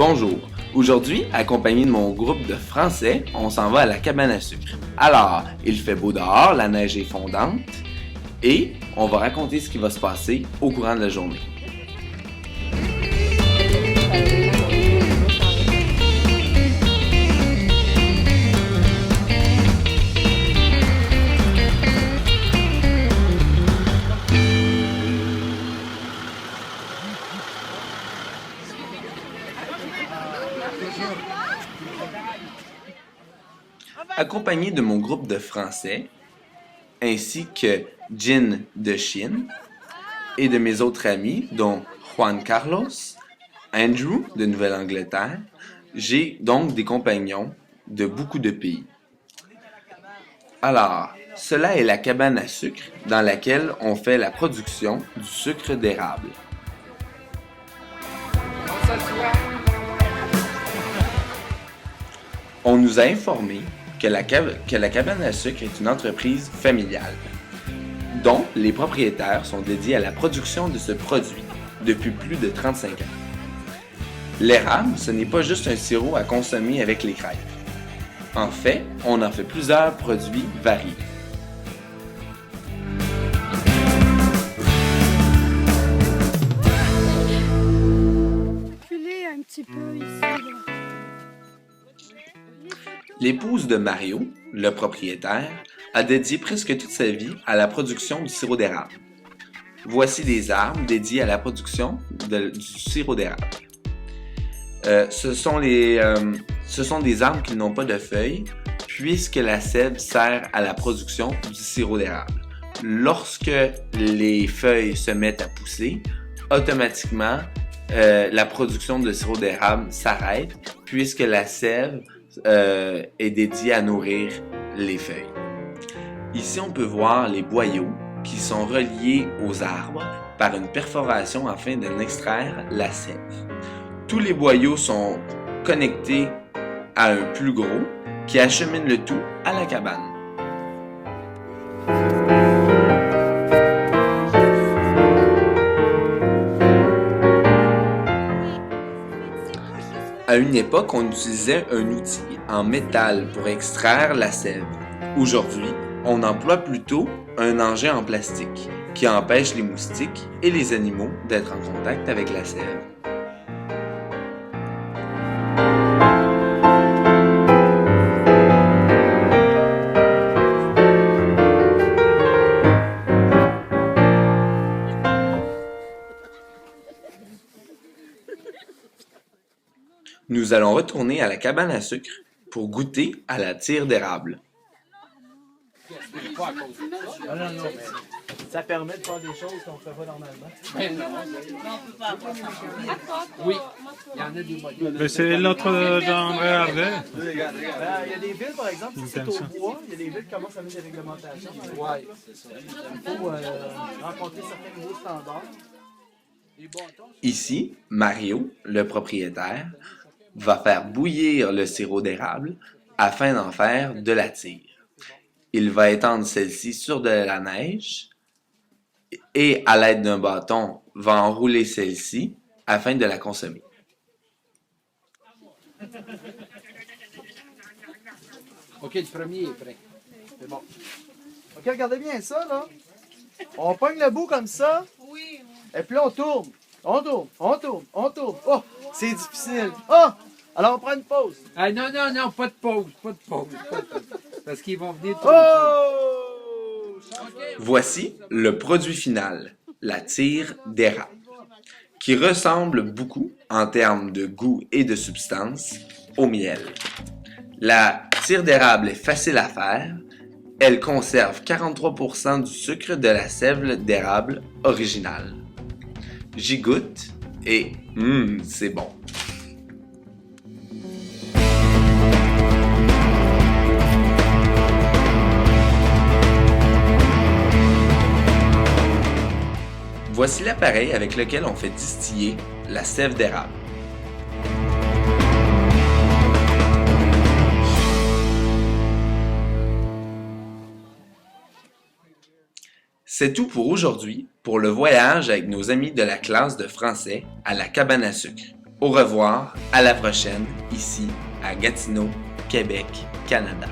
Bonjour, aujourd'hui, accompagné de mon groupe de français, on s'en va à la cabane à sucre. Alors, il fait beau dehors, la neige est fondante, et on va raconter ce qui va se passer au courant de la journée. Accompagné de mon groupe de français, ainsi que Jin de Chine, et de mes autres amis, dont Juan Carlos, Andrew de Nouvelle-Angleterre, j'ai donc des compagnons de beaucoup de pays. Alors, cela est la cabane à sucre dans laquelle on fait la production du sucre d'érable. On nous a informé que la cabane à sucre est une entreprise familiale, dont les propriétaires sont dédiés à la production de ce produit depuis plus de 35 ans. L'érable, ce n'est pas juste un sirop à consommer avec les crêpes. En fait, on en fait plusieurs produits variés. Reculez un petit peu ici, là. L'épouse de Mario, le propriétaire, a dédié presque toute sa vie à la production du sirop d'érable. Voici des arbres dédiés à la production du sirop d'érable. Ce sont des arbres qui n'ont pas de feuilles, puisque la sève sert à la production du sirop d'érable. Lorsque les feuilles se mettent à pousser, automatiquement, la production de sirop d'érable s'arrête, puisque la sève est dédiée à nourrir les feuilles. Ici, on peut voir les boyaux qui sont reliés aux arbres par une perforation afin d'en extraire la sève. Tous les boyaux sont connectés à un plus gros qui achemine le tout à la cabane. À une époque, on utilisait un outil en métal pour extraire la sève. Aujourd'hui, on emploie plutôt un engin en plastique qui empêche les moustiques et les animaux d'être en contact avec la sève. Nous allons retourner à la cabane à sucre pour goûter à la tire d'érable. Non, mais ça permet de faire des choses qu'on ne fait pas normalement. Oui, il y en a des modules. Mais c'est l'autre d'André Harvey. Il y a des villes, par exemple, si c'est au bois, il y a des villes qui commencent à mettre des réglementations. Oui, c'est ça. Il faut rencontrer certains nouveaux standards. Ici, Mario, le propriétaire, va faire bouillir le sirop d'érable afin d'en faire de la tire. Il va étendre celle-ci sur de la neige et, à l'aide d'un bâton, va enrouler celle-ci afin de la consommer. OK, le premier est prêt. C'est bon. OK, regardez bien ça, là. On pogne le bout comme ça. Oui. Et puis là, on tourne. On tourne, on tourne, on tourne. Oh, c'est difficile. Oh, alors on prend une pause. Ah, non, pas de pause, pas de pause. Parce qu'ils vont venir tout Oh! Voici le produit final, la tire d'érable, qui ressemble beaucoup, en termes de goût et de substance, au miel. La tire d'érable est facile à faire. Elle conserve 43% du sucre de la sève d'érable originale. J'y goûte et c'est bon. Voici l'appareil avec lequel on fait distiller la sève d'érable. C'est tout pour aujourd'hui, pour le voyage avec nos amis de la classe de français à la cabane à sucre. Au revoir, à la prochaine, ici à Gatineau, Québec, Canada.